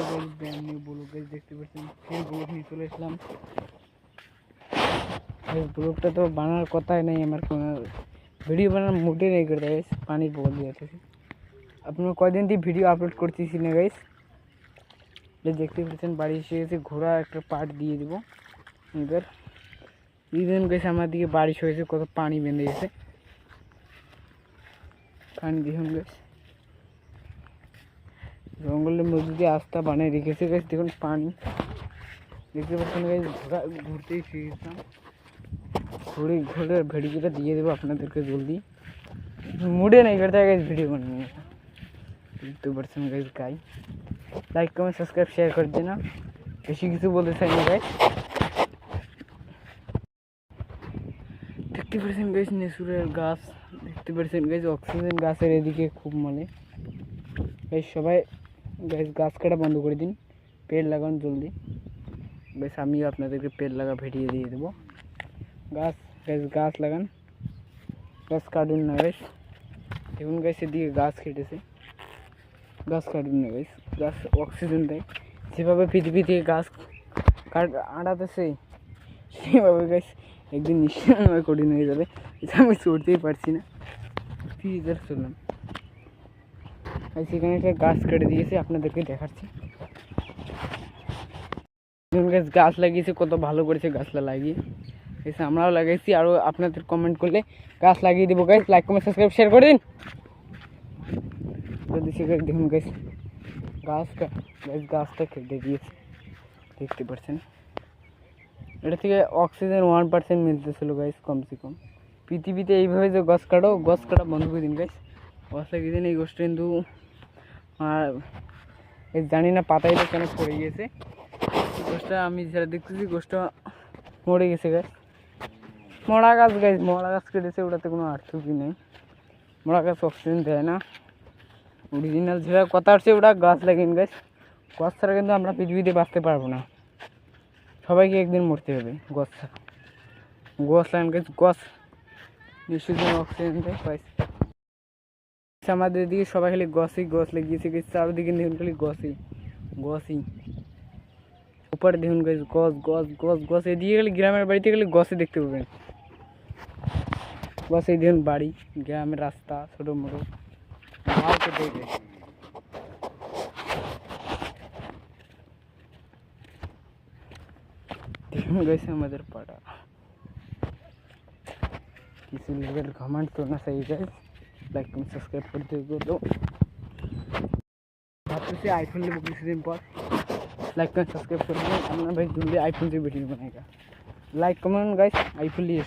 Guys brand new blog guys देखते পাচ্ছেন फिर ब्लॉग নিয়ে চলে আসলাম। এই ব্লগটা তো বানানোর কথাই নাই, আমার কোনো ভিডিও বানানোর মুডই নেই করতে গাইস, পানির বল দিয়ে আছে। আপনারা কয়দিন দিয়ে ভিডিও আপলোড করতেছি না গাইস। এই দেখতে পাচ্ছেন বাড়ি এসে গেছে, ঘোড়া একটা পার্ট দিয়ে দিব এবার। ইদেন গাইস আমার দিকে বারিশ হয়েছে, কত পানি বেঁধে গেছে, পানি দেখুন গাইস। জঙ্গলের মধ্যে দিয়ে আস্থা বানিয়ে রেখেছে গাইস, দেখুন পানি দেখতে পাচ্ছেন গাইস। ঘোড়া ঘুরতেই শিখেছিলাম, ঘুরে ঘুরে ভিডিওটা দিয়ে দেবো আপনাদেরকে জলদি। মুডে नहीं करता है गाइस वीडियो बनाने का। तो पर्सन गाइस गाई लाइक कमेंट सब्सक्राइब शेयर कर देना, বেশি কিছু বলতে চাই না গাইস। দেখতে পাচ্ছেন গাইস নেচুরাল গাছ, দেখতে পাচ্ছেন গাইস অক্সিজেন গাছের এদিকে খুব মানে গাইস। সবাই গাইস গাছ কাটা বন্ধ করে দিন, পেड़ লাগান জলদি গাইস। আমিও আপনাদেরকে পেड़ লাগা ভিডিও দিয়ে দেবো। গাছ গাইস গাছ লাগান, গাছ কাটুন না গাইস। দেখুন গাইস এদিকে গাছ কেটেছে, গাছ কাটুন না গাইস। গাছ অক্সিজেন দেয়, যেভাবে পৃথিবী থেকে গাছ আড়াতেছে সেভাবে গাইস একদিন নিশ্চয় কঠিন হয়ে যাবে। এটা আমি চড়তেই পারছি না, ফিজার চললাম সেখানে একটা গাছ কেটে দিয়েছে, আপনাদেরকে দেখাচ্ছি। গাছ গাছ লাগিয়েছে, কত ভালো করেছে গাছটা লাগিয়ে এসে, আমরাও লাগাইছি। আরও আপনাদের কমেন্ট করলে গাছ লাগিয়ে দেবো guys. Like comment subscribe share করে দিন যদি সেখানে। দেখুন গাইস গাছটা কেটে দিয়েছে, দেখতে পাচ্ছেন। এটা থেকে অক্সিজেন 1% মিলতেছিল গাইস কমসে কম। পৃথিবীতে এইভাবে যে গাছ কাটা বন্ধ করে দিন গাইস, গাছ লাগিয়ে দিন। এই গাছটা কিন্তু জানি না পাতাই তো কেন পড়ে গিয়েছে গাছটা, আমি যেটা দেখতেছি গাছটা মরে গেছে গাছ। মরা গাছ গাইস, মরা গাছ কেটেছে, ওটাতে কোনো আর্থিকই নেই। মরা গাছ অক্সিজেন দেয় না, অরিজিনাল যেটা কথা হচ্ছে ওটা গাছ লাগিন গাছ। গাছ ছাড়া কিন্তু আমরা পৃথিবীতে বাঁচতে পারবো না, সবাইকে একদিন মরতে হবে। গাছ ছাড়া গাছ লাগান গাছ, গাছ নিশ্চয় অক্সিজেন দেয় গাছ। আমাদের দিকে সবাই খালি গাছ লাগিয়েছে গাছ, চারদিকে দেখুন খালি গাছই উপরে দেখুন গাছ, গাছ এদিকে খালি গ্রামের বাড়িতে খালি গাছে দেখতে পাবেন। গাছ এই দেখুন বাড়ি, গ্রামের রাস্তা ছোটো মোটো দেখুন গাইছে আমাদের পাড়া। किसी लेवल घमंड तो ना सही गाइस, लाइक कमेंट सब्सक्राइब कर दो। वापस से आईफोन ले किसी दिन पर लाइक कमेंट सब्सक्राइब कर दो। अपना भाई जल्दी आईफोन से वीडियो बनाएगा। लाइक कमेंट गाइस, आईफोन लिए